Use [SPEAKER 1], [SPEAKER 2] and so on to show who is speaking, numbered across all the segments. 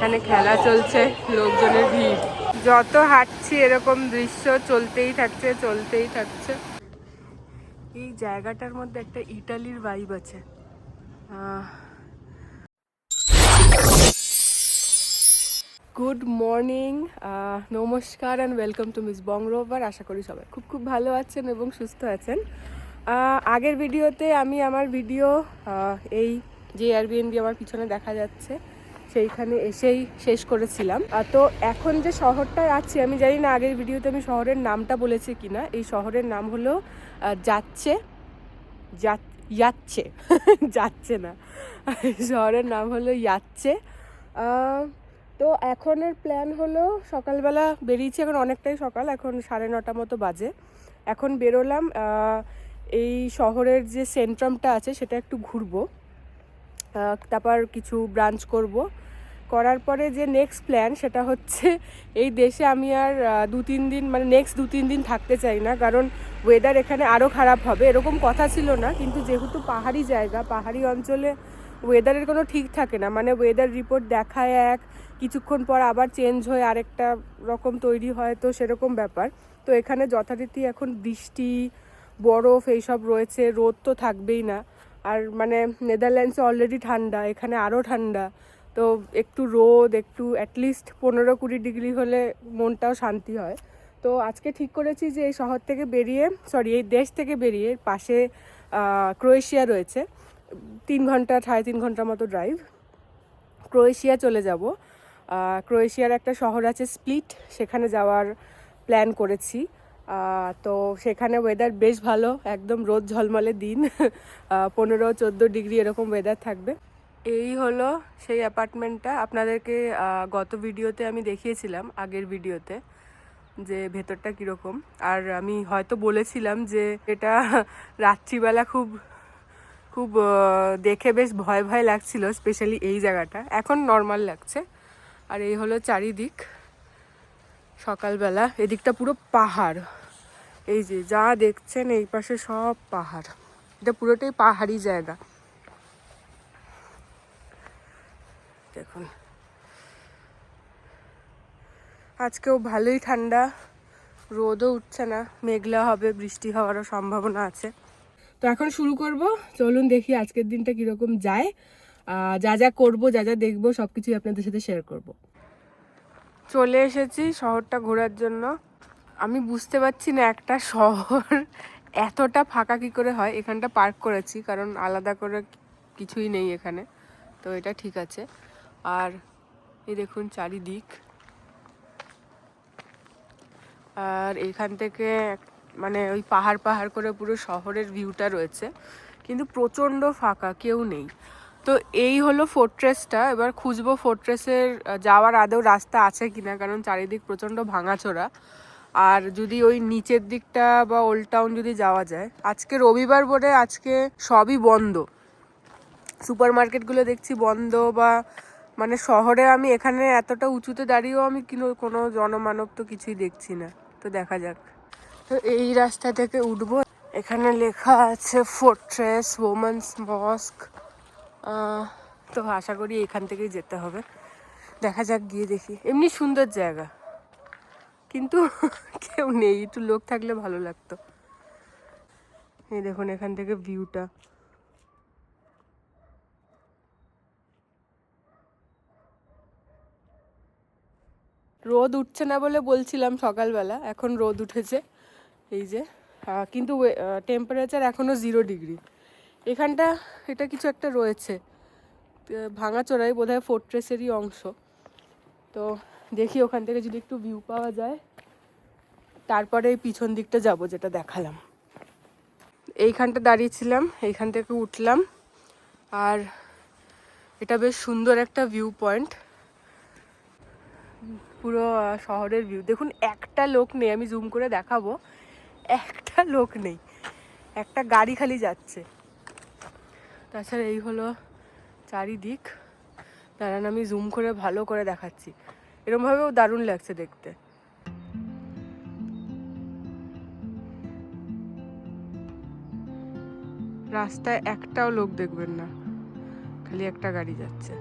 [SPEAKER 1] এখানে খেলা চলছে, লোকজনের ভিড়। যত হাঁটছি এরকম দৃশ্য চলতেই থাকছে। এই জায়গাটার মধ্যে একটা ইটালির ভাইব আছে। গুড মর্নিং, নমস্কার and welcome to Miss Bong Rover. আশা করি সবাই খুব ভালো আছেন এবং সুস্থ আছেন। আগের ভিডিওতে আমি আমার ভিডিও এই যে এয়ারবিএনবি আমার পিছনে দেখা যাচ্ছে সেইখানে এসেই শেষ করেছিলাম। তো এখন যে শহরটায় আছি, আমি জানি না আগের ভিডিওতে আমি শহরের নামটা বলেছি কিনা। এই শহরের নাম হলো যাচ্ছে না, শহরের নাম হলো যাচ্ছে। তো এখনের প্ল্যান হলো সকালবেলা বেরিয়েছি, এখন অনেকটাই সকাল, এখন 9:30 মতো বাজে। এখন বেরোলাম, এই শহরের যে সেন্ট্রামটা আছে সেটা একটু ঘুরবো, তারপর কিছু ব্রাঞ্চ করার পরে যে নেক্সট প্ল্যান সেটা হচ্ছে এই দেশে আমি আর 2-3 দিন, মানে নেক্সট 2-3 দিন থাকতে চাই না, কারণ ওয়েদার এখানে আরও খারাপ হবে। এরকম কথা ছিল না, কিন্তু যেহেতু পাহাড়ি জায়গা, পাহাড়ি অঞ্চলে ওয়েদারের কোনো ঠিক থাকে না। মানে ওয়েদার রিপোর্ট দেখায় এক, কিছুক্ষণ পর আবার চেঞ্জ হয়ে আরেকটা রকম তৈরি হয়, তো সেরকম ব্যাপার। তো এখানে যথারীতি এখন বৃষ্টি, বরফ এইসব রয়েছে, রোদ তো থাকবেই না। আর মানে নেদারল্যান্ডসে অলরেডি ঠান্ডা, এখানে আরও ঠান্ডা। তো একটু রোদ, একটু অ্যাটলিস্ট 15-20 ডিগ্রি হলে মনটাও শান্তি হয়। তো আজকে ঠিক করেছি যে এই শহর থেকে বেরিয়ে, এই দেশ থেকে বেরিয়ে পাশে ক্রোয়েশিয়া রয়েছে, 3 ঘন্টা 3.5 ঘন্টার মতো ড্রাইভ, ক্রোয়েশিয়া চলে যাব। ক্রোয়েশিয়ার একটা শহর আছে স্প্লিট, সেখানে যাওয়ার প্ল্যান করেছি। তো সেখানে ওয়েদার বেশ ভালো, একদম রোদ ঝলমলে দিন, 15-14 ডিগ্রি এরকম ওয়েদার থাকবে। এই হলো সেই অ্যাপার্টমেন্টটা। আপনাদেরকে গত ভিডিওতে আমি দেখিয়েছিলাম, আগের ভিডিওতে, যে ভেতরটা কীরকম। আর আমি হয়তো বলেছিলাম যে এটা রাত্রিবেলা খুব দেখে বেশ ভয় লাগছিল, স্পেশালি এই জায়গাটা। এখন নর্মাল লাগছে। আর এই হলো চারিদিক সকালবেলা। এদিকটা পুরো পাহাড়, এই যে যা দেখছেন এই পাশে সব পাহাড়, এটা পুরোটাই পাহাড়ি জায়গা। দেখুন আজকেও ভালোই ঠান্ডা, রোদও উঠছে না, মেঘলা হবে, বৃষ্টি হওয়ারও সম্ভাবনা আছে। তো এখন শুরু করব, চলুন দেখি আজকের দিনটা কীরকম যায়। যা করবো, যা দেখবো সব কিছুই আপনাদের সাথে শেয়ার করব। চলে এসেছি শহরটা ঘোরার জন্য। আমি বুঝতে পারছি না একটা শহর এতটা ফাঁকা কী করে হয়। এখানটা পার্ক করেছি কারণ আলাদা করে কিছুই নেই এখানে, তো এটা ঠিক আছে। আর এই দেখুন চারিদিক, আর এখান থেকে মানে ওই পাহাড় করে পুরো শহরের ভিউটা রয়েছে, কিন্তু প্রচণ্ড ফাঁকা, কেউ নেই। তো এই হলো ফোর্ট্রেসটা। এবার খুঁজবো ফোর্ট্রেসের যাওয়ার আদৌ রাস্তা আছে কিনা, কারণ চারিদিক প্রচণ্ড ভাঙাচোরা। আর যদি ওই নিচের দিকটা বা ওল্ড টাউন যদি যাওয়া যায়। আজকে রবিবার বলে আজকে সবই বন্ধ, সুপার মার্কেটগুলো দেখছি বন্ধ, বা মানে শহরে আমি এখানে এতটা উঁচুতে দাঁড়িয়েও আমি কোনো জনমানব তো কিছুই দেখছি না। তো দেখা যাক। তো এই রাস্তা থেকে উঠবো। এখানে লেখা আছে ফোর্ট্রেস ওমেন্স মস্ক, তো আশা করি এখান থেকেই যেতে হবে। দেখা যাক, গিয়ে দেখি। এমনি সুন্দর জায়গা, কিন্তু কেউ নেই, একটু লোক থাকলে ভালো লাগতো। এই দেখুন এখান থেকে ভিউটা, রোদ উঠছে না বলে বলছিলাম সকালবেলা, এখন রোদ উঠেছে এই যে। কিন্তু টেম্পারেচার এখনও 0 ডিগ্রি। এখানটা এটা কিছু একটা রয়েছে, ভাঙাচোরাই বোধহয় ফোর্ট্রেসেরই অংশ। তো দেখি ওখান থেকে যদি একটু ভিউ পাওয়া যায়, তারপরে এই পিছন দিকটা যাব যেটা দেখালাম। এইখানটা দাঁড়িয়েছিলাম, এইখান থেকে উঠলাম, আর এটা বেশ সুন্দর একটা ভিউ পয়েন্ট, পুরো শহরের ভিউ। দেখুন একটা লোক নেই, আমি জুম করে দেখাবো, একটা লোক নেই, একটা গাড়ি খালি যাচ্ছে। তাছাড়া এই হলো চারিদিক। দাঁড়ান আমি জুম করে ভালো করে দেখাচ্ছি, এরমভাবেও দারুণ লাগছে দেখতে। রাস্তায় একটাও লোক দেখবেন না, খালি একটা গাড়ি যাচ্ছে।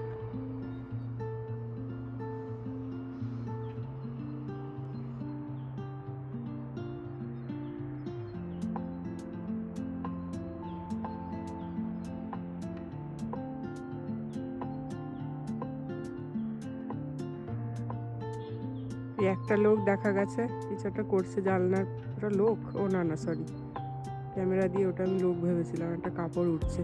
[SPEAKER 1] এই একটা লোক দেখা গেছে কিছু একটা করছে জানলার, ওটা লোক, ও না না সরি, ক্যামেরা দিয়ে ওটা আমি লোক ভেবেছিলাম, একটা কাপড় উঠছে।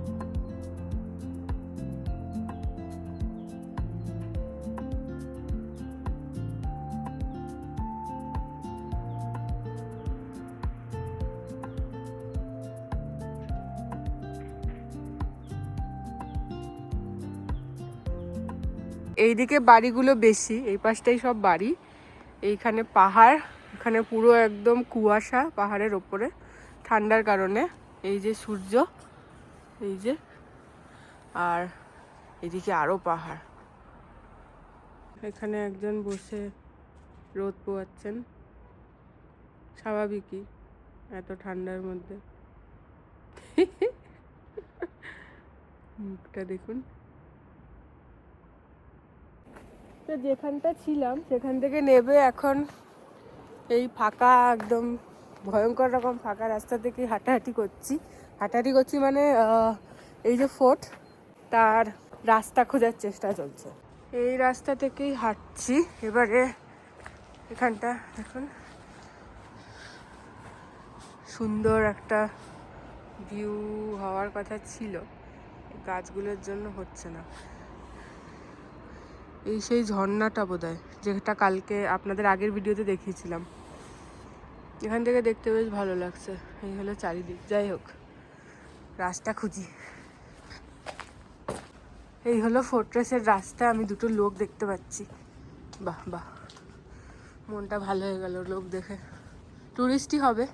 [SPEAKER 1] এইদিকে বাড়িগুলো বেশি, এই পাশটাই সব বাড়ি, এইখানে পাহাড়, এখানে পুরো একদম কুয়াশা পাহাড়ের ওপরে ঠান্ডার কারণে। এই যে সূর্য, এই যে, আর এদিকে আরো পাহাড়। এখানে একজন বসে রোদ পোয়াচ্ছেন, স্বাভাবিকই এত ঠান্ডার মধ্যে। মুখটা দেখুন। তো যেখানটা ছিলাম সেখান থেকে নেবে এখন এই ফাঁকা, একদম ভয়ঙ্কর রকম ফাঁকা রাস্তা থেকে হাঁটাহাঁটি করছি মানে এই যে ফোর্ট, তার রাস্তা খোঁজার চেষ্টা চলছে। এই রাস্তা থেকেই হাঁটছি। এবারে এখানটা দেখুন, সুন্দর একটা ভিউ হওয়ার কথা ছিল, গাছগুলোর জন্য হচ্ছে না। এই সেই ঝর্ণাটা বোধহয়, যেটা কালকে আপনাদের আগের ভিডিওতে দেখিয়েছিলাম। এখান থেকে দেখতে বেশ ভালো লাগছে। এই হলো চারিদিক। যাই হোক, রাস্তা খুঁজি। এই হলো ফোর্ট্রেসের রাস্তা। আমি দুটো লোক দেখতে পাচ্ছি। বাহ বাহ, মনটা ভালো হয়ে গেল লোক দেখে। টুরিস্টই হবে।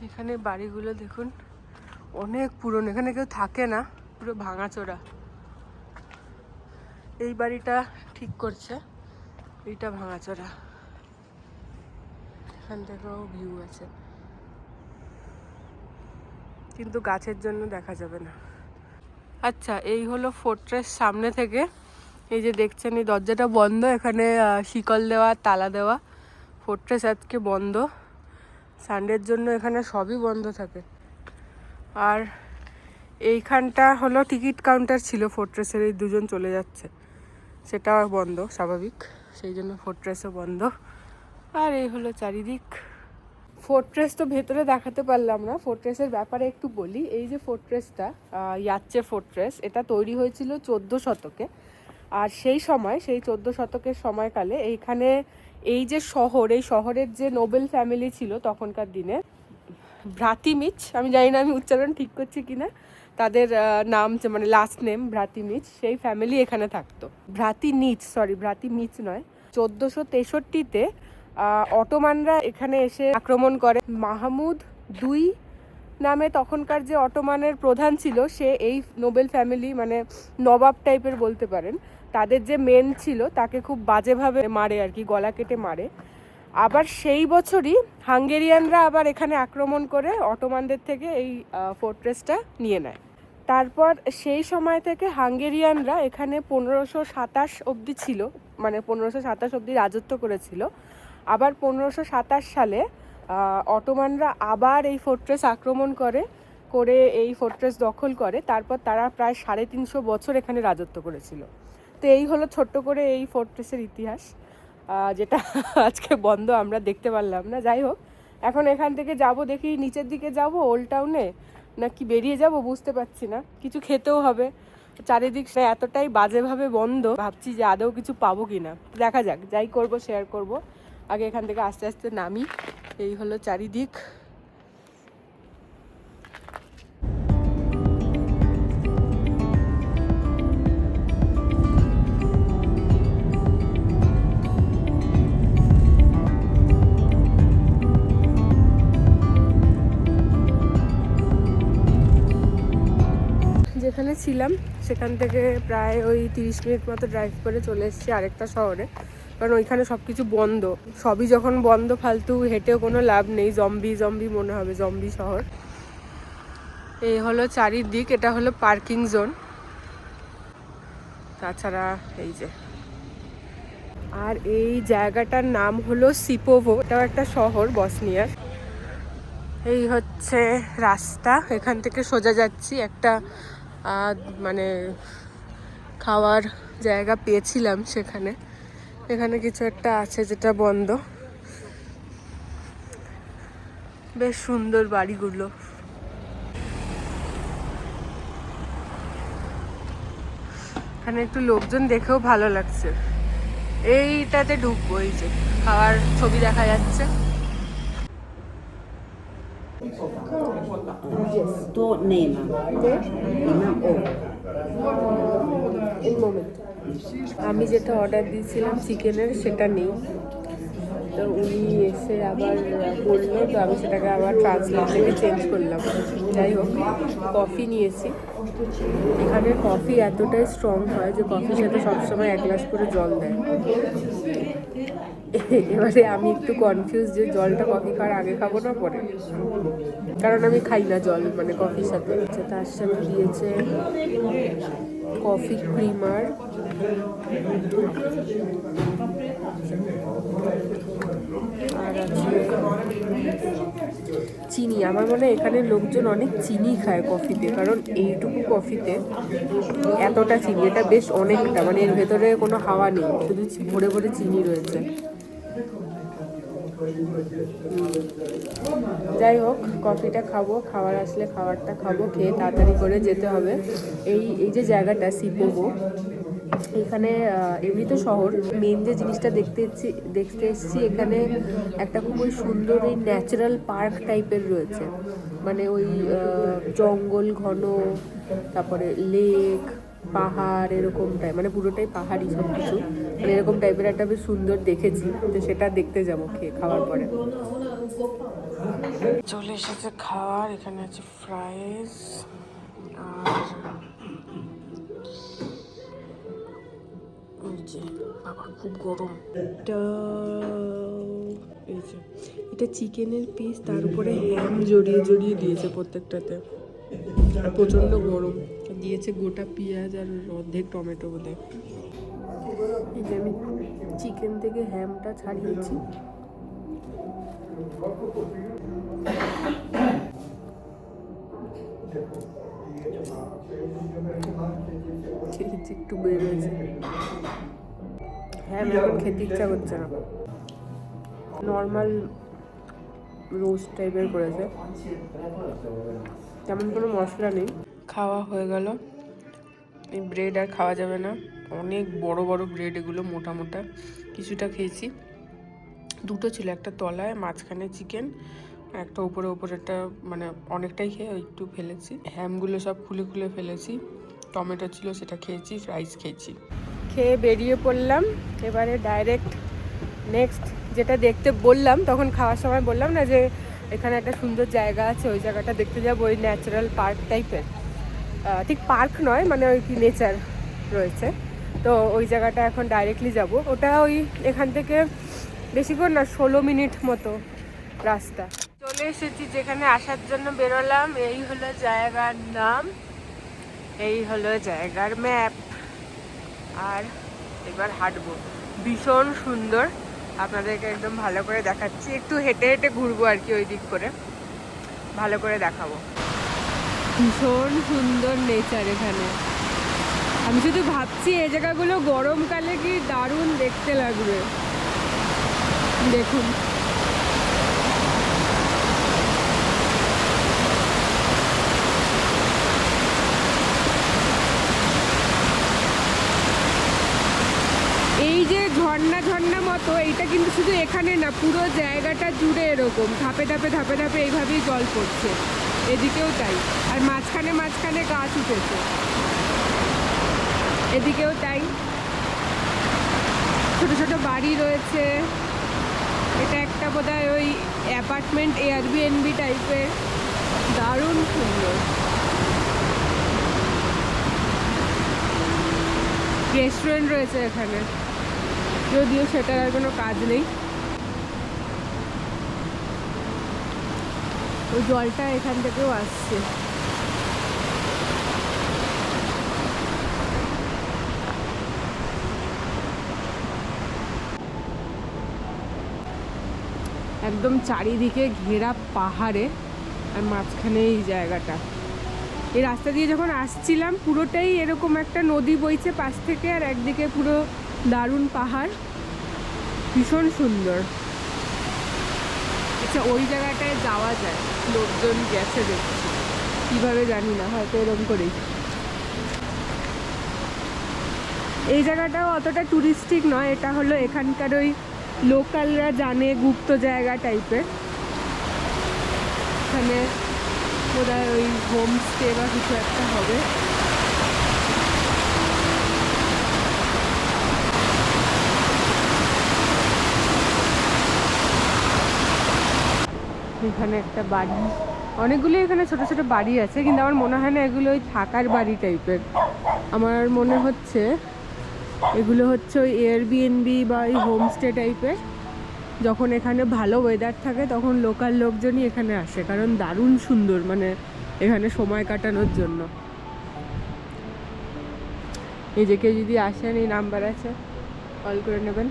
[SPEAKER 1] এখানে বাড়িগুলো দেখুন, অনেক পুরনো, এখানে কেউ থাকে না, পুরো ভাঙাচোরা। এই বাড়িটা ঠিক করছে, এইটা ভাঙাচোরা। এখান থেকেও ভিউ আছে, কিন্তু গাছের জন্য দেখা যাবে না। আচ্ছা, এই হলো ফোর্ট্রেস সামনে থেকে। এই যে দেখছেন, এই দরজাটা বন্ধ, এখানে শিকল দেওয়া, তালা দেওয়া। ফোর্ট্রেস আজকে বন্ধ, সানডের জন্য এখানে সবই বন্ধ থাকে। আর এইখানটা হলো টিকিট কাউন্টার ছিল ফোর্ট্রেসের, এই দুজন চলে যাচ্ছে, সেটা বন্ধ স্বাভাবিক, সেই জন্য ফোর্ট্রেসও বন্ধ। আর এই হলো চারিদিক। ফোর্ট্রেস তো ভেতরে দেখাতে পারলাম না, ফোর্ট্রেসের ব্যাপারে একটু বলি। এই যে ফোর্ট্রেসটা, ইয়াচ্ছে ফোর্ট্রেস, এটা তৈরি হয়েছিল 14 শতকে। আর সেই 14 শতকের সময়কালে এইখানে এই যে শহর, এই শহরের যে নোবেল ফ্যামিলি ছিল তখনকার দিনে, ভ্রাতিমিচ, আমি জানি না আমি উচ্চারণ ঠিক করছি কিনা, তাদের নাম মানে লাস্ট নেম ভ্রাতিমিচ, সেই ফ্যামিলি এখানে থাকতো। ভ্রাতিমিচ নয়। 1463-তে অটোমানরা এখানে এসে আক্রমণ করে। মাহমুদ II নামে তখনকার যে অটোমানের প্রধান ছিল, সে এই নোবেল ফ্যামিলি, মানে নবাব টাইপের বলতে পারেন, তাদের যে মেন ছিল তাকে খুব বাজেভাবে মারে আর কি, গলা কেটে মারে। আবার সেই বছরই হাঙ্গেরিয়ানরা আবার এখানে আক্রমণ করে অটোমানদের থেকে এই ফোর্ট্রেসটা নিয়ে নেয়। তারপর সেই সময় থেকে হাঙ্গেরিয়ানরা এখানে 1527 অবধি ছিল, মানে 1527 অবধি রাজত্ব করেছিল। আবার 1527 সালে অটোমানরা আবার এই ফোর্ট্রেস আক্রমণ করে এই ফোর্ট্রেস দখল করে। তারপর তারা প্রায় 350 বছর এখানে রাজত্ব করেছিল। তো এই হলো ছোট্ট করে এই ফোর্ট্রেসের ইতিহাস, যেটা আজকে বন্ধ, আমরা দেখতে পারলাম না। যাই হোক, এখন এখান থেকে যাব, দেখি নিচের দিকে যাব ওল্ড টাউনে, নাকি বেরিয়ে যাব বুঝতে পারছি না। কিছু খেতেও হবে, চারিদিক এতটাই বাজেভাবে বন্ধ, ভাবছি যে আদৌ কিছু পাবো কিনা। দেখা যাক, যাই করব শেয়ার করব। আগে এখান থেকে আস্তে আস্তে নামি। এই হলো চারিদিক। যেখানে ছিলাম সেখান থেকে প্রায় ওই 30 মিনিট মতো ড্রাইভ করে চলে এসেছি আরেকটা শহরে, কারণ ওইখানে সব কিছু বন্ধ। সবই যখন বন্ধ, ফালতু হেঁটেও কোনো লাভ নেই, জম্বি মনে হবে, জম্বি শহর। এই হলো চারিদিক, এটা হলো পার্কিং জোন। তাছাড়া এই যে, আর এই জায়গাটার নাম হলো সিপোভো, এটাও একটা শহর বসনিয়ার। এই হচ্ছে রাস্তা, এখান থেকে সোজা যাচ্ছি। একটা মানে খাওয়ার জায়গা পেয়েছিলাম সেখানে, এখানে কিছু একটা আছে যেটা বন্ধ। বেশ সুন্দর বাড়িগুলো। এখানে একটু লোকজন দেখেও ভালো লাগছে। এইটাতে ঢুকবো, এই যে খাওয়ার ছবি দেখা যাচ্ছে।
[SPEAKER 2] Då Neman. Neman och.
[SPEAKER 1] আমি যেটা অর্ডার দিয়েছিলাম চিকেনের সেটা নেই, তো উনি এসে আবার বললো, তো আমি সেটাকে আবার ট্রান্সলেট থেকে চেঞ্জ করলাম। যাই হোক, কফি নিয়েছি। এখানে কফি এতটাই স্ট্রং হয় যে কফির সাথে সবসময় 1 গ্লাস করে জল দেয়। এবারে আমি একটু কনফিউজ যে জলটা কফি খাওয়ার আগে খাবো না পরে, কারণ আমি খাই না জল মানে কফির সাথে। তার সাথে দিয়েছে কফি ক্রিমার, আর আছে চিনি। আমার মনে হয় এখানে লোকজন অনেক চিনি খায় কফিতে, কারণ এইটুকু কফিতে এতটা চিনি, এটা বেশ অনেকটা, মানে এর ভেতরে কোনো হাওয়া নেই, শুধু ভরে ভরে চিনি রয়েছে। যাই হোক, কফিটা খাবো, খাবার আসলে খাবারটা খাবো, খেয়ে তাড়াতাড়ি করে যেতে হবে। এই যে জায়গাটা সিপোগো, এখানে এমনি তো শহর, মেন যে জিনিসটা দেখতে এসেছি এখানে একটা খুবই সুন্দর এই ন্যাচারাল পার্ক টাইপের রয়েছে, মানে ওই জঙ্গল ঘন, তারপরে লেক, পাহাড়, এরকম টাইপ, মানে পুরোটাই পাহাড়ি সব কিছু, মানে এরকম টাইপের একটা বেশ সুন্দর দেখেছি। তো সেটা দেখতে যাবো খাওয়ার পরে। চলে এসেছে খাওয়ার, এখানে আছে ফ্রাইস আর বাবা খুব গরম। এটা চিকেনের পিস, তার উপরে হ্যাম জড়িয়ে জড়িয়ে দিয়েছে প্রত্যেকটাতে, আর প্রচন্ড গরম। দিয়েছে গোটা পেঁয়াজ আর অর্ধেক টমেটো বোধহয়। এই যে আমি চিকেন থেকে হ্যামটা ছাড়িয়েছি। একটু বেরোয়েছে হ্যাঁ, এখন খেতে ইচ্ছা করছে না। নর্মাল রোস্ট টাইপের করেছে, তেমন কোনো মশলা নেই। খাওয়া হয়ে গেল। এই ব্রেড আর খাওয়া যাবে না, অনেক বড় বড় ব্রেড এগুলো, মোটা মোটা। কিছুটা খেয়েছি, দুটো ছিল, একটা তলায়, মাঝখানে চিকেন, একটা উপরেটা, মানে অনেকটাই খেয়ে একটু ফেলেছি। হ্যামগুলো সব খুলে খুলে ফেলেছি। টমেটো ছিল, সেটা খেয়েছি, ফ্রাইস খেয়েছি। খেয়ে বেরিয়ে পড়লাম। এবারে ডাইরেক্ট নেক্সট যেটা দেখতে বললাম, তখন খাওয়ার সময় বললাম না যে এখানে একটা সুন্দর জায়গা আছে, ওই জায়গাটা দেখতে যাবো, ওই ন্যাচারাল পার্ক টাইপের। ঠিক পার্ক নয়, মানে ওই কি নেচার রয়েছে, তো ওই জায়গাটা এখন ডাইরেক্টলি যাব। ওটা ওই এখান থেকে বেশিক্ষণ না, 16 মিনিট মতো রাস্তা। চলে এসেছি যেখানে আসার জন্য বেরোলাম। এই হলো জায়গার নাম, এই হলো জায়গার ম্যাপ, আর এবার হাঁটবো। ভীষণ সুন্দর, আপনাদেরকে একদম ভালো করে দেখাচ্ছি। একটু হেঁটে হেঁটে ঘুরবো আর কি, ওই দিক করে ভালো করে দেখাবো। ভীষণ সুন্দর নেচার এখানে। আমি শুধু ভাবছি এই জায়গাগুলো গরমকালে কি দারুণ দেখতে লাগবে। দেখুন, এই যে ঝর্ণা ঝর্ণা মতো, এইটা কিন্তু শুধু এখানে না, পুরো জায়গাটা জুড়ে এরকম ধাপে ধাপে ধাপে ধাপে এইভাবেই জল পড়ছে। এদিকেও তাই, আর মাঝখানে মাঝখানে গাছ উঠেছে, এদিকেও তাই, ছোট ছোট বাড়ি রয়েছে। এটা একটা বোধহয় ওই অ্যাপার্টমেন্ট, এয়ারবিএনবি টাইপের, দারুণ সুন্দর। রেস্টুরেন্ট রয়েছে এখানে, যদিও সেটার আর কোনো কাজ নেই। ওই জলটা এখান থেকেও আসছে। একদম চারিদিকে ঘেরা পাহাড়ে, আর মাঝখানে এই জায়গাটা। এই রাস্তা দিয়ে যখন আসছিলাম পুরোটাই এরকম একটা নদী বইছে পাশ থেকে, আর একদিকে পুরো দারুণ পাহাড়, ভীষণ সুন্দর। আচ্ছা, ওই জায়গাটায় যাওয়া যায়, লোকজন গেছে দেখছি, কিভাবে জানি না, হয়তো এরকম করেই। এই জায়গাটাও অতটা টুরিস্টিক নয়, এটা হলো এখানকার ওই লোকালরা জানে গুপ্ত জায়গা টাইপের। এখানে বোধহয় ওই হোমস্টে বা কিছু একটা হবে। এখানে একটা বাড়ি, অনেকগুলো এখানে ছোট ছোট বাড়ি আছে, কিন্তু আমার মনে হয় না এগুলো ওই থাকার বাড়ি টাইপের। আমার মনে হচ্ছে এগুলো হচ্ছে ওই এয়ারবিএনবি বা ওই হোমস্টে টাইপের। যখন এখানে ভালো ওয়েদার থাকে তখন লোকাল লোকজনই এখানে আসে, কারণ দারুণ সুন্দর, মানে এখানে সময় কাটানোর জন্য। এই যে কেউ যদি আসেন, এই নাম্বার আছে, কল করে নেবেন।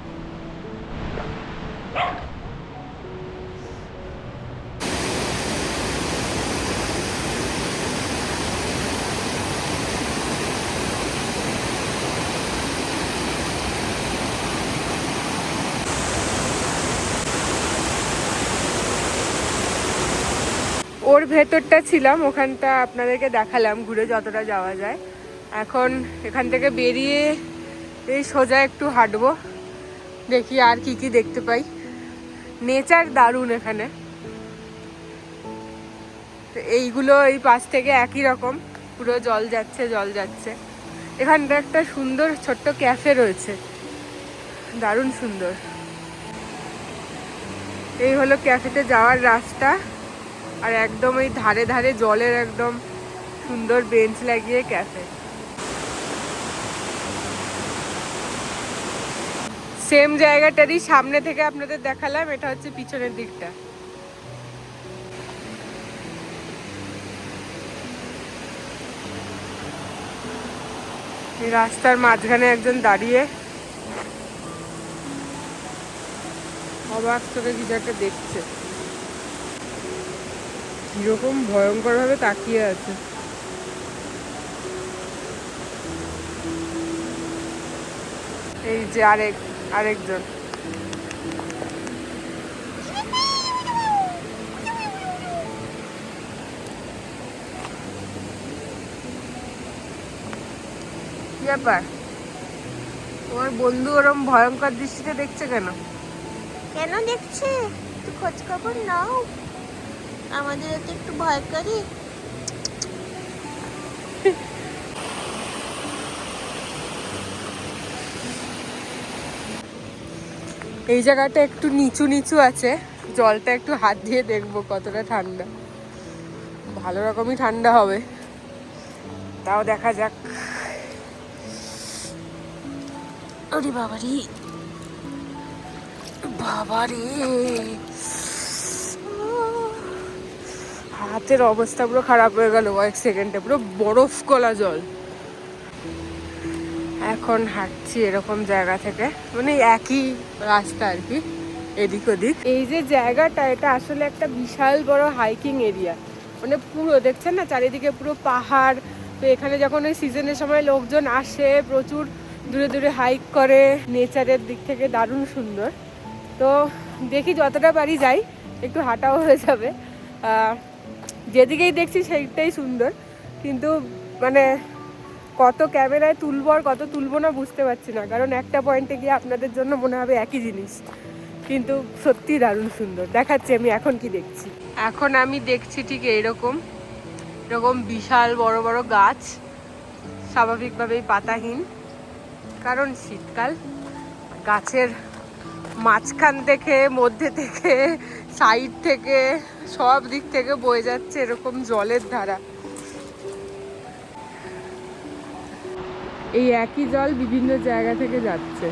[SPEAKER 1] ওর ভেতরটা ছিলাম, ওখানটা আপনাদেরকে দেখালাম ঘুরে যতটা যাওয়া যায়। এখন এখান থেকে বেরিয়ে এই সোজা একটু হাঁটবো, দেখি আর কি কি দেখতে পাই। নেচার দারুণ এখানে। তো এইগুলো এই পাশ থেকে একই রকম, পুরো জল যাচ্ছে জল যাচ্ছে। এখানটা একটা সুন্দর ছোট্ট ক্যাফে রয়েছে, দারুণ সুন্দর। এই হলো ক্যাফেতে যাওয়ার রাস্তা, আর একদম এই ধারে ধারে জলের একদম সুন্দর বেঞ্চ লাগিয়ে ক্যাফে। সেম জায়গাটারই সামনে থেকে আপনাদের দেখালাম, এটা হচ্ছে পিছনের দিকটা। এই রাস্তার মাঝখানে একজন দাঁড়িয়ে অবাক চোখে কিছু একটা দেখছে, কিরকম ভয়ঙ্কর ভাবে তাকিয়ে আছে। এই যে আরেকজন। কি ব্যাপার, তোমার বন্ধু ওরম ভয়ঙ্কর দৃষ্টিতে দেখছে কেন?
[SPEAKER 3] কেন দেখছে? একটু খোঁজ খবর নাও, আমাদের তো একটু ভয় করি।
[SPEAKER 1] এই জায়গাটা একটু নিচু নিচু আছে, জলটা একটু হাত দিয়ে দেখবো কতটা ঠান্ডা। ভালো রকমই ঠান্ডা হবে, তাও দেখা যাক। আরে বাবারি বাবারে, হাতের অবস্থা পুরো খারাপ হয়ে গেল কয়েক সেকেন্ডে, পুরো বরফ গলা জল। এখন হাঁটছি এরকম জায়গা থেকে, মানে একই রাস্তা আর কি, এদিক ওদিক। এই যে জায়গাটা, এটা আসলে একটা বিশাল বড় হাইকিং এরিয়া, মানে পুরো দেখছেন না চারিদিকে পুরো পাহাড়। তো এখানে যখন ওই সিজনের সময় লোকজন আসে, প্রচুর দূরে দূরে হাইক করে, নেচারের দিক থেকে দারুণ সুন্দর। তো দেখি যতটা পারি যাই, একটু হাঁটাও হয়ে যাবে। যেদিকেই দেখছি সেইটাই সুন্দর, কিন্তু মানে কত ক্যামেরায় তুলবো আর কত তুলবো না বুঝতে পারছি না, কারণ একটা পয়েন্টে গিয়ে আপনাদের জন্য মনে হবে একই জিনিস, কিন্তু সত্যি দারুণ সুন্দর। দেখাচ্ছি আমি এখন কি দেখছি। এখন আমি দেখছি ঠিক এরকম বিশাল বড় বড় গাছ, স্বাভাবিকভাবেই পাতাহীন, কারণ শীতকাল। গাছের মাঝখান থেকে, মধ্যে থেকে, সাইড থেকে, সব দিক থেকে বয়ে যাচ্ছে এরকম জলের ধারা। এই একই জল বিভিন্ন জায়গা থেকে যাচ্ছে।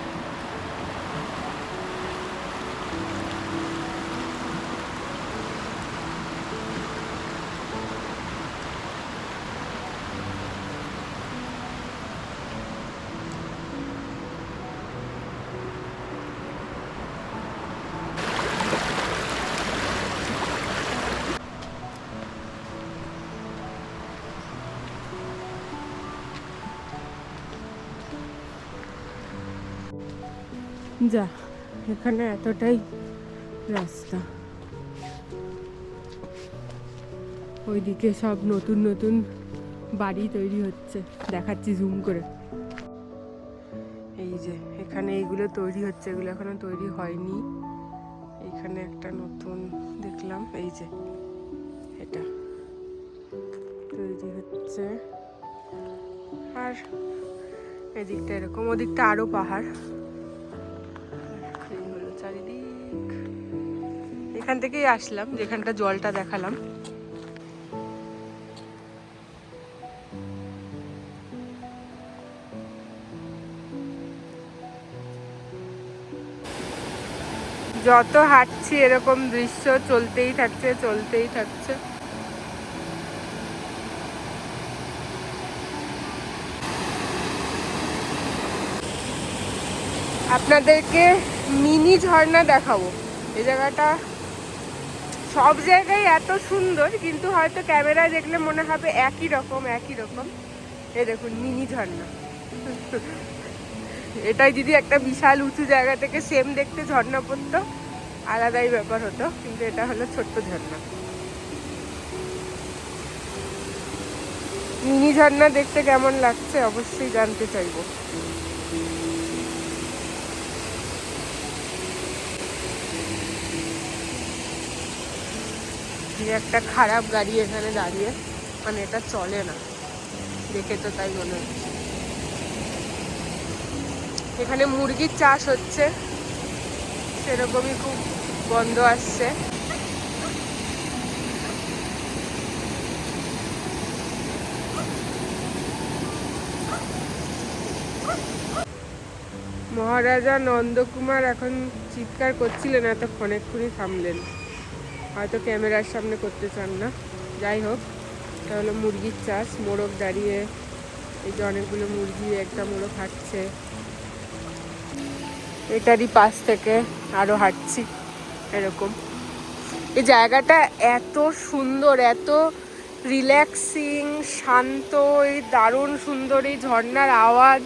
[SPEAKER 1] যা, এখানে এতটাই রাস্তা, ওইদিকে সব নতুন নতুন বাড়ি তৈরি হচ্ছে, দেখাচ্ছি জুম করে। এই যে এখানে এইগুলো তৈরি হচ্ছে, এগুলো এখনো তৈরি হয়নি। এখানে একটা নতুন দেখলাম, এই যে এটা তৈরি হচ্ছে। আর এদিকটা এরকম, ওদিকটা আরো পাহাড়। এই হলো চারিদিক। এখান থেকেই আসলাম, যেখানটা জলটা দেখালাম। যত হাঁটছি এরকম দৃশ্য চলতেই থাকছে, চলতেই থাকছে। আপনাদেরকে মিনি ঝর্ণা দেখাবো। এই জায়গাটা সব জায়গায় এত সুন্দর, কিন্তু হয়তো ক্যামেরায় দেখলে মনে হবে একই রকম একই রকম। এই দেখুন মিনি ঝর্ণা। এটাই যদি একটা বিশাল উঁচু জায়গা থেকে সেম দেখতে ঝর্ণা পড়তো, আলাদাই ব্যাপার হতো, কিন্তু এটা হলো ছোট্ট ঝর্ণা। মিনি ঝর্ণা দেখতে কেমন লাগছে অবশ্যই জানতে চাইবো। একটা খারাপ গাড়ি এখানে দাঁড়িয়ে, মানে এটা চলে না, দেখে তো তাই মনে হচ্ছে। এখানে মুরগির চাষ হচ্ছে, সেরকমই খুব গন্ধ আসছে। মহারাজা নন্দকুমার এখন চিৎকার করছিলেন এতক্ষণ, এক্ষুনি থামলেন, হয়তো ক্যামেরার সামনে করতে চান না। যাই হোক, এটা হলো মুরগির চাষ। মোরগ দাঁড়িয়ে, এই যে অনেকগুলো মুরগি, একটা মোরগ হাঁটছে। এটারই পাশ থেকে আরো হাঁটছি এরকম। এই জায়গাটা এত সুন্দর, এত রিল্যাক্সিং, শান্ত, এই দারুণ সুন্দর। এই ঝর্ণার আওয়াজ,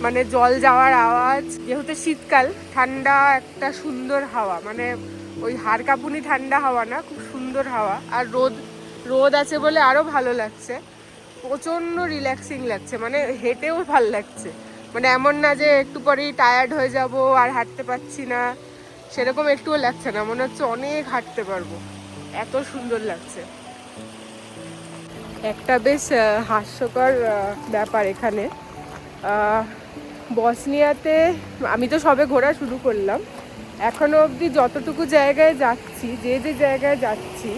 [SPEAKER 1] মানে জল যাওয়ার আওয়াজ, যেহেতু শীতকাল, ঠান্ডা একটা সুন্দর হাওয়া, মানে ওই হাড় কাঁপুনি ঠান্ডা হাওয়া না, খুব সুন্দর হাওয়া। আর রোদ রোদ আছে বলে আরো ভালো লাগছে, প্রচন্ড রিল্যাক্সিং লাগছে, মানে হেঁটেও ভালো লাগছে। মানে এমন না যে একটু পরেই টায়ার্ড হয়ে যাব আর হাঁটতে পারছি না, সেরকম একটুও লাগছে না, মনে হচ্ছে অনেক হাঁটতে পারবো, এত সুন্দর লাগছে। একটা বেশ হাস্যকর ব্যাপার এখানে, বসনিয়াতে আমি তো সবে ঘোরা শুরু করলাম, এখনো অবধি যতটুকু জায়গায় যাচ্ছি, যে যে জায়গায় যাচ্ছি,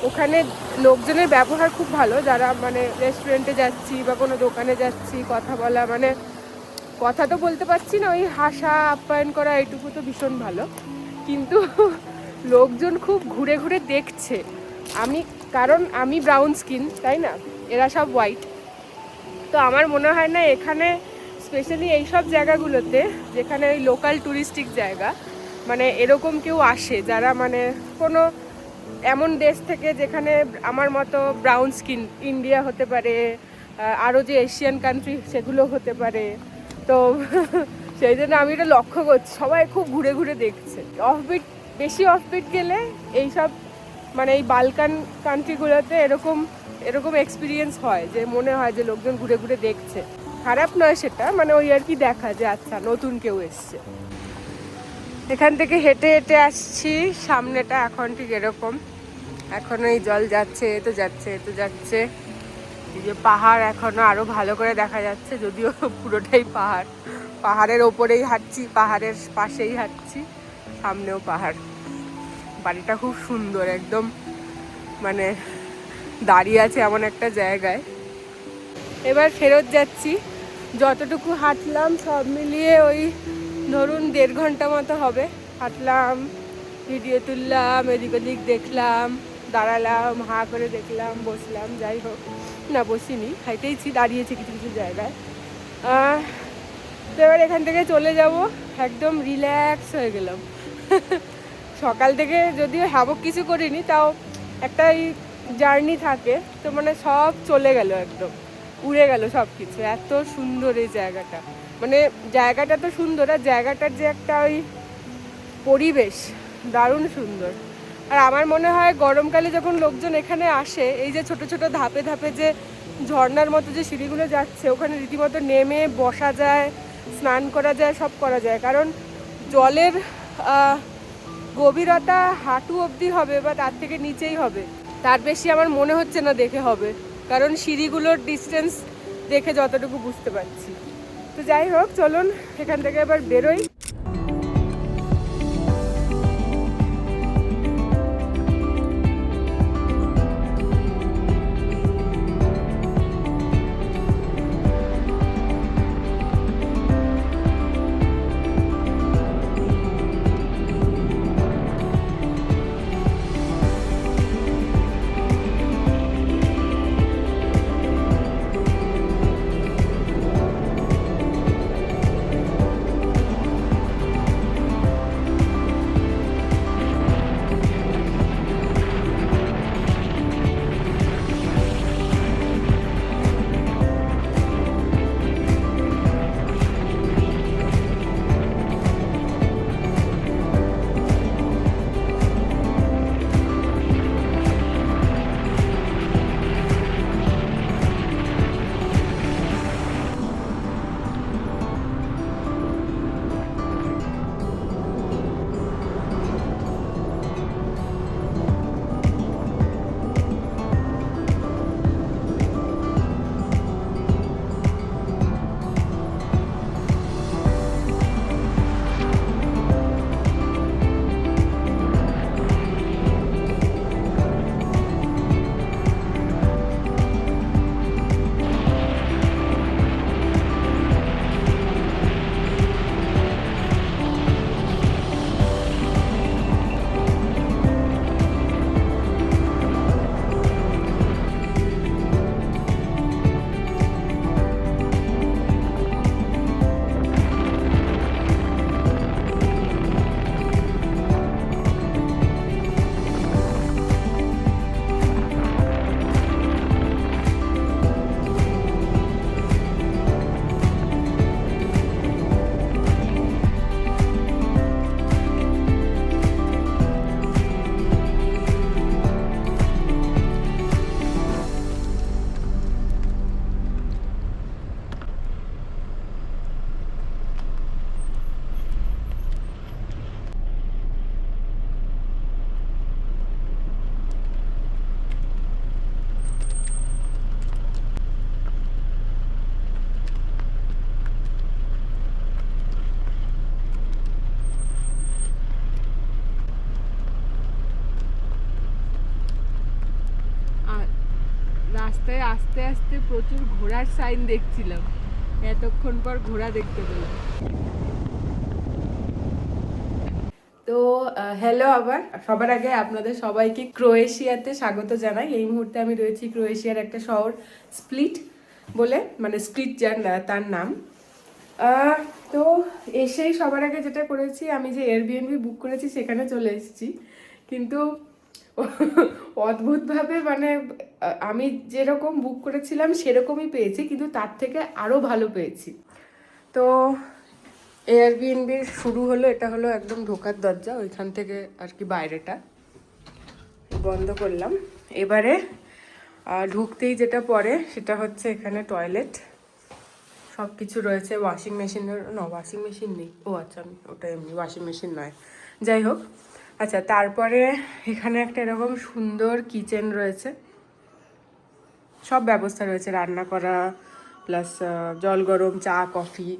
[SPEAKER 1] ওখানে লোকজনের ব্যবহার খুব ভালো। যারা মানে রেস্টুরেন্টে যাচ্ছি বা কোনো দোকানে যাচ্ছি, কথা বলা, মানে কথা তো বলতে পারছি না, ওই হাসা আপ্যায়ন করা, এইটুকু তো ভীষণ ভালো। কিন্তু লোকজন খুব ঘুরে ঘুরে দেখছে। কারণ আমি ব্রাউন স্কিন, তাই না, এরা সব হোয়াইট। তো আমার মনে হয় না এখানে স্পেশালি এইসব জায়গাগুলোতে, যেখানে ওই লোকাল টুরিস্টিক জায়গা, মানে এরকম কেউ আসে যারা মানে কোনো এমন দেশ থেকে যেখানে আমার মতো ব্রাউন স্কিন, ইন্ডিয়া হতে পারে, আরও যে এশিয়ান কান্ট্রি সেগুলো হতে পারে। তো সেই জন্য আমি এটা লক্ষ্য করছি, সবাই খুব ঘুরে ঘুরে দেখছে। অফবিট, বেশি অফবিট গেলে এইসব মানে এই বালকান কান্ট্রিগুলোতে এরকম এক্সপিরিয়েন্স হয়, যে মনে হয় যে লোকজন ঘুরে ঘুরে দেখছে। খারাপ নয় সেটা, মানে ওই আর কি, দেখা যে আচ্ছা নতুন কেউ এসছে। এখান থেকে হেঁটে হেঁটে আসছি, সামনেটা এখন ঠিক এরকম, এখনো এই জল যাচ্ছে, এ তো যাচ্ছে, এ তো যাচ্ছে। এই যে পাহাড় এখনো আরো ভালো করে দেখা যাচ্ছে, যদিও পুরোটাই পাহাড়। পাহাড়ের ওপরেই হাঁটছি, পাহাড়ের পাশেই হাঁটছি, সামনেও পাহাড়। বাড়িটা খুব সুন্দর, একদম মানে দাঁড়িয়ে আছে এমন একটা জায়গায়। এবার ফেরত যাচ্ছি। যতটুকু হাঁটলাম সব মিলিয়ে ওই ধরুন 1.5 ঘন্টা মতো হবে। হাঁটলাম, ভিডিও তুললাম, এদিক ওদিক দেখলাম, দাঁড়ালাম, হাঁ করে দেখলাম, বসলাম, যাই হোক, না বসিনি, হাঁটেইছি, দাঁড়িয়েছি কিছু কিছু জায়গায়। তো এবার এখান থেকে চলে যাব, একদম রিল্যাক্স হয়ে গেলাম। সকাল থেকে যদিও হ্যাবক কিছু করিনি, তাও একটা এই জার্নি থাকে, তো মানে সব চলে গেল, একদম উড়ে গেল সব কিছু। এত সুন্দর এই জায়গাটা, মানে জায়গাটা তো সুন্দর, আর জায়গাটার যে একটা ওই পরিবেশ দারুণ সুন্দর। আর আমার মনে হয় গরমকালে যখন লোকজন এখানে আসে, এই যে ছোট ছোট ধাপে ধাপে যে ঝর্ণার মতো যে সিঁড়িগুলো যাচ্ছে, ওখানে রীতিমতো নেমে বসা যায়, স্নান করা যায়, সব করা যায়। কারণ জলের গভীরতা হাঁটু অবধি হবে বা তার থেকে নিচেই হবে, তার বেশি আমার মনে হচ্ছে না দেখে হবে, কারণ সিঁড়িগুলোর ডিস্টেন্স দেখে যতটুকু বুঝতে পারছি। তো যাই হোক, চলুন এখান থেকে এবার বেরোই। রাস্তায় আস্তে আস্তে প্রচুর ঘোড়ার সাইন দেখছিলাম, এতক্ষণ পর ঘোড়া দেখতে পেলাম। তো হ্যালো, আবার সবার আগে আপনাদের সবাইকে ক্রোয়েশিয়াতে স্বাগত জানাই। এই মুহূর্তে আমি রয়েছি ক্রোয়েশিয়ার একটা শহর স্প্লিট বলে, মানে স্প্লিট যার তার নাম। তো এসেই সবার আগে যেটা করেছি, আমি যে এয়ারবিএনবি বুক করেছি সেখানে চলে এসেছি, কিন্তু অদ্ভুতভাবে মানে আমি যেরকম বুক করেছিলাম সেরকমই পেয়েছি, কিন্তু তার থেকে আরও ভালো পেয়েছি। তো এয়ারবিএনবির শুরু হলো, এটা হলো একদম ঢোকার দরজা, ওইখান থেকে আর কি বাইরেটা বন্ধ করলাম। এবারে ঢুকতেই যেটা পড়ে সেটা হচ্ছে এখানে টয়লেট, সব কিছু রয়েছে। ওয়াশিং মেশিনের ওয়াশিং মেশিন নেই, ও আচ্ছা ওটা এমনি ওয়াশিং মেশিন নয়, যাই হোক। আচ্ছা, তারপরে এখানে একটা এরকম সুন্দর কিচেন রয়েছে, সব ব্যবস্থা রয়েছে রান্না করা, প্লাস জল গরম, চা, কফি,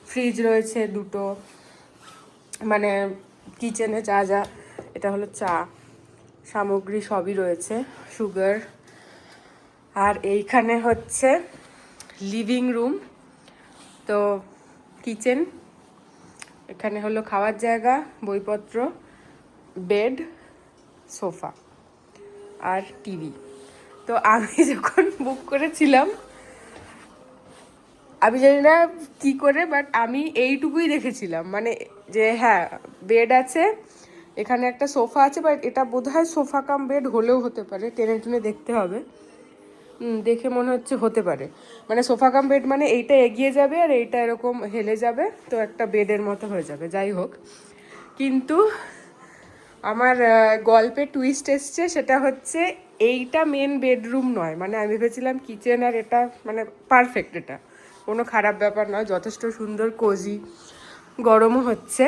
[SPEAKER 1] ফ্রিজ রয়েছে দুটো, মানে কিচেনে যা যা, এটা হলো চা সামগ্রী সবই রয়েছে, সুগার। আর এইখানে হচ্ছে লিভিং রুম, তো কিচেন, এখানে হলো খাওয়ার জায়গা, বইপত্র, বেড, সোফা আর টিভি। তো আমি যখন বুক করেছিলাম, আমি জানি না কী করে, বাট আমি এইটুকুই দেখেছিলাম, মানে যে হ্যাঁ বেড আছে, এখানে একটা সোফা আছে, বাট এটা বোধহয় সোফা কাম বেড হলেও হতে পারে, টেনে টুনে দেখতে হবে। দেখে মনে হচ্ছে হতে পারে, মানে সোফা কাম বেড মানে এইটা এগিয়ে যাবে আর এইটা এরকম হেলে যাবে, তো একটা বেডের মতো হয়ে যাবে। যাই হোক, কিন্তু আমার গল্পে টুইস্ট এসছে, সেটা হচ্ছে এইটা মেন বেডরুম নয়। মানে আমি ভেবেছিলাম কিচেন আর এটা মানে পারফেক্ট, এটা কোনো খারাপ ব্যাপার নয়, যথেষ্ট সুন্দর কোজি, গরমও হচ্ছে।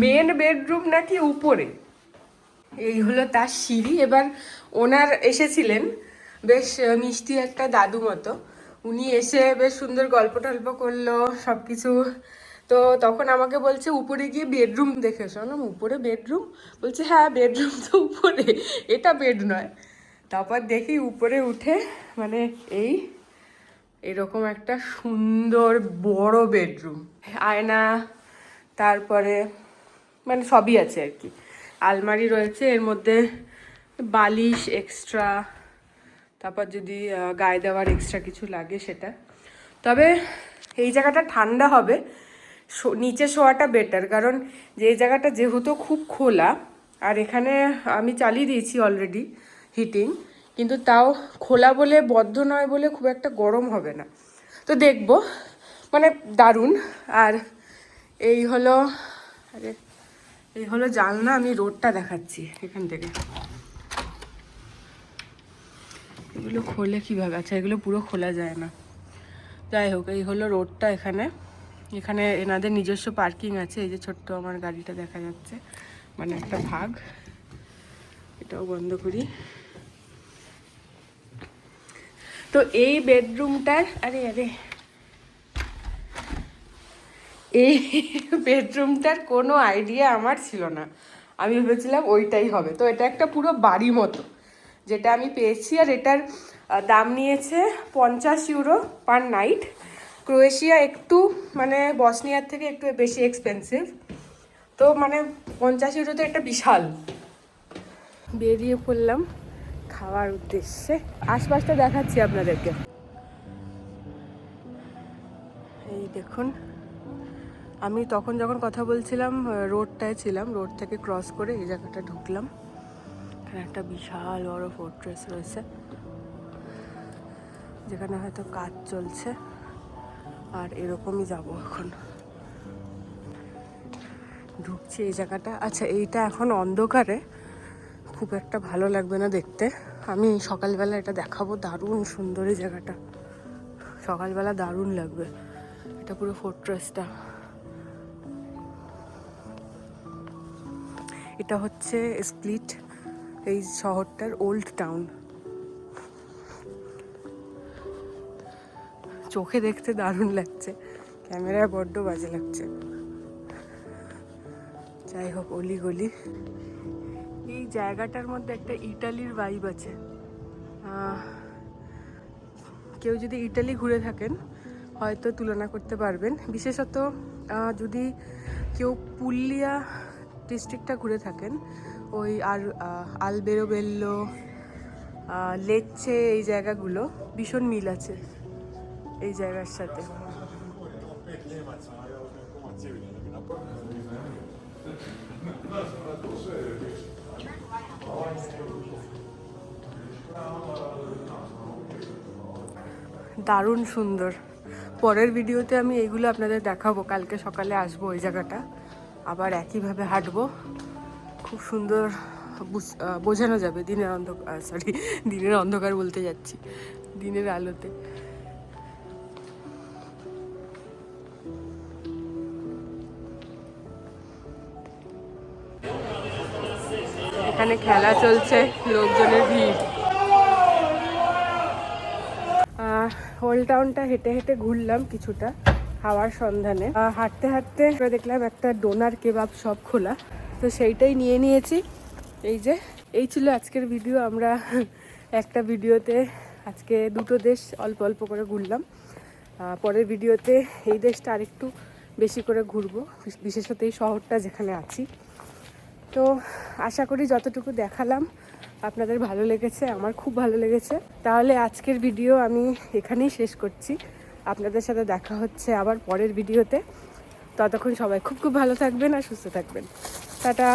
[SPEAKER 1] মেন বেডরুম নাকি উপরে, এই হলো তার সিঁড়ি। এবার ওনার এসেছিলেন বেশ মিষ্টি একটা দাদু মতো, উনি এসে বেশ সুন্দর গল্প টল্প করলো সব কিছু। তো তখন আমাকে বলছে উপরে গিয়ে বেডরুম দেখে এসো। বললাম উপরে বেডরুম? বলছে হ্যাঁ বেডরুম তো উপরে, এটা বেড নয়। তারপর দেখি উপরে উঠে মানে এরকম একটা সুন্দর বড় বেডরুম, আয়না, তারপরে মানে সবই আছে আর কি। আলমারি রয়েছে, এর মধ্যে বালিশ এক্সট্রা, তারপর যদি গায়ে দেওয়ার এক্সট্রা কিছু লাগে সেটা। তবে এই জায়গাটা ঠান্ডা হবে, নিচে শোয়াটা বেটার, কারণ যে জায়গাটা যেহেতু খুব খোলা, আর এখানে আমি চালিয়ে দিয়েছি অলরেডি হিটিং, কিন্তু তাও খোলা বলে বদ্ধ নয় বলে খুব একটা গরম হবে না। তো দেখবো, মানে দারুণ। আর এই হলো জানলা, আমি রোডটা দেখাচ্ছি এখান থেকে। এগুলো খোলে কীভাবে? আচ্ছা এগুলো পুরো খোলা যায় না, যাই হোক। এই হলো রোডটা, এখানে এনাদের নিজস্ব পার্কিং আছে। এই যে ছোট্ট আমার গাড়িটা দেখা যাচ্ছে, মানে একটা ভাগ, এটাও বন্ধ করি। তো এই বেডরুমটার এই বেডরুমটার কোনো আইডিয়া আমার ছিল না, আমি ভেবেছিলাম ওইটাই হবে। তো এটা একটা পুরো বাড়ি মতো যেটা আমি পেয়েছি, আর এটার দাম নিয়েছে 50 ইউরো পার নাইট। ক্রোয়েশিয়া একটু মানে বসনিয়ার থেকে একটু বেশি এক্সপেন্সিভ, তো মানে 50 ইউরোতে একটা বিশাল। বেরিয়ে পড়লাম খাওয়ার উদ্দেশ্যে, আশপাশটা দেখাচ্ছি আপনাদেরকে। এই দেখুন, আমি তখন যখন কথা বলছিলাম রোডটায় ছিলাম, রোড থেকে ক্রস করে এই জায়গাটা ঢুকলাম। এখানে একটা বিশাল বড় ফোর্ট্রেস রয়েছে, যেখানে হয়তো কাজ চলছে, আর এরকমই যাব এখন। ঢুকছি এই জায়গাটা। আচ্ছা এইটা এখন অন্ধকারে খুব একটা ভালো লাগবে না দেখতে, আমি সকালবেলা এটা দেখাবো। দারুণ সুন্দর এই জায়গাটা, সকালবেলা দারুণ লাগবে। এটা পুরো ফোর্ট্রেসটা, এটা হচ্ছে স্প্লিট, এই শহরটার ওল্ড টাউন। চোখে দেখতে দারুণ লাগছে, ক্যামেরায় বড্ড বাজে লাগছে। যাই হোক, অলিগলি। এই জায়গাটার মধ্যে একটা ইটালির ভাইব আছে। কেউ যদি ইটালি ঘুরে থাকেন হয়তো তুলনা করতে পারবেন, বিশেষত যদি কেউ পুলিয়া ডিস্ট্রিক্টটা ঘুরে থাকেন, ওই আর আলবেরোবেল্লো, লেচে, এই জায়গাগুলো ভীষণ মিল আছে এই জায়গার সাথে। দারুণ সুন্দর। পরের ভিডিওতে আমি এইগুলো আপনাদের দেখাবো, কালকে সকালে আসবো ওই জায়গাটা, আবার একইভাবে হাঁটবো। খুব সুন্দর বোঝানো যাবে দিনের অন্ধকার বলতে যাচ্ছি, দিনের আলোতে। এখানে খেলা চলছে, লোকজনের ভিড়। ওল্ড টাউনটা হেঁটে হেঁটে ঘুরলাম কিছুটা খাওয়ার সন্ধানে। হাঁটতে হাঁটতে দেখলাম একটা ডোনার কেবাব শপ খোলা, তো সেইটাই নিয়ে নিয়েছি। এই ছিল আজকের ভিডিও। আমরা একটা ভিডিওতে আজকে দুটো দেশ অল্প অল্প করে ঘুরলাম। পরের ভিডিওতে এই দেশটা আরেকটু বেশি করে ঘুরবো, বিশেষত এই শহরটা যেখানে আছি। তো আশা করি যতটুকু দেখালাম আপনাদের ভালো লেগেছে, আমার খুব ভালো লেগেছে। তাহলে আজকের ভিডিও আমি এখানেই শেষ করছি। আপনাদের সাথে দেখা হচ্ছে আবার পরের ভিডিওতে। ততক্ষণ সবাই খুব খুব ভালো থাকবেন আর সুস্থ থাকবেন। টাটা।